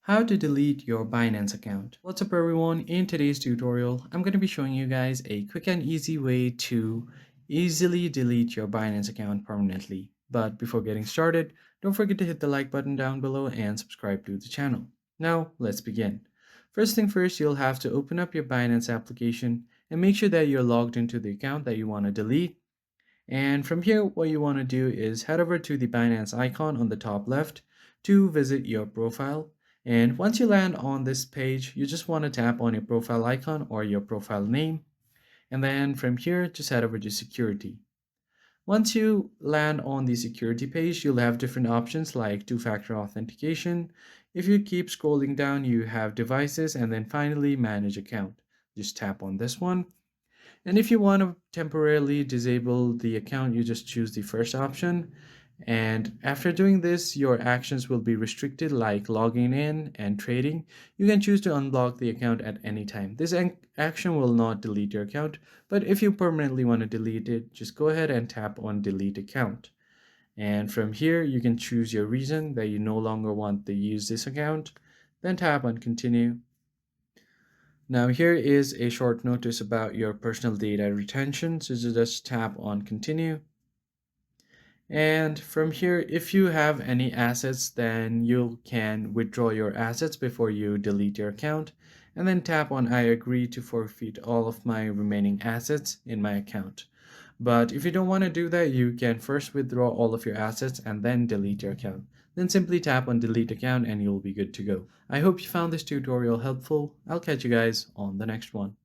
How to delete your Binance account. What's up everyone, in today's tutorial I'm going to be showing you guys a quick and easy way to easily delete your Binance account permanently. But before getting started, don't forget to hit the like button down below and subscribe to the channel. Now let's begin. First thing first, you'll have to open up your Binance application and make sure that you're logged into the account that you want to delete. And from here, what you want to do is head over to the Binance icon on the top left to visit your profile. And once you land on this page, you just want to tap on your profile icon or your profile name. And then from here, just head over to security. Once you land on the security page, you'll have different options like two-factor authentication. If you keep scrolling down, you have devices and then finally manage account. Just tap on this one. And if you want to temporarily disable the account, you just choose the first option. And after doing this, your actions will be restricted, like logging in and trading. You can choose to unblock the account at any time. This action will not delete your account, but if you permanently want to delete it, just go ahead and tap on delete account. And from here, you can choose your reason that you no longer want to use this account. Then tap on continue. Now here is a short notice about your personal data retention. So just tap on continue. And from here, if you have any assets, then you can withdraw your assets before you delete your account. And then tap on I agree to forfeit all of my remaining assets in my account. But if you don't want to do that, you can first withdraw all of your assets and then delete your account. Then simply tap on delete account and you'll be good to go. I hope you found this tutorial helpful. I'll catch you guys on the next one.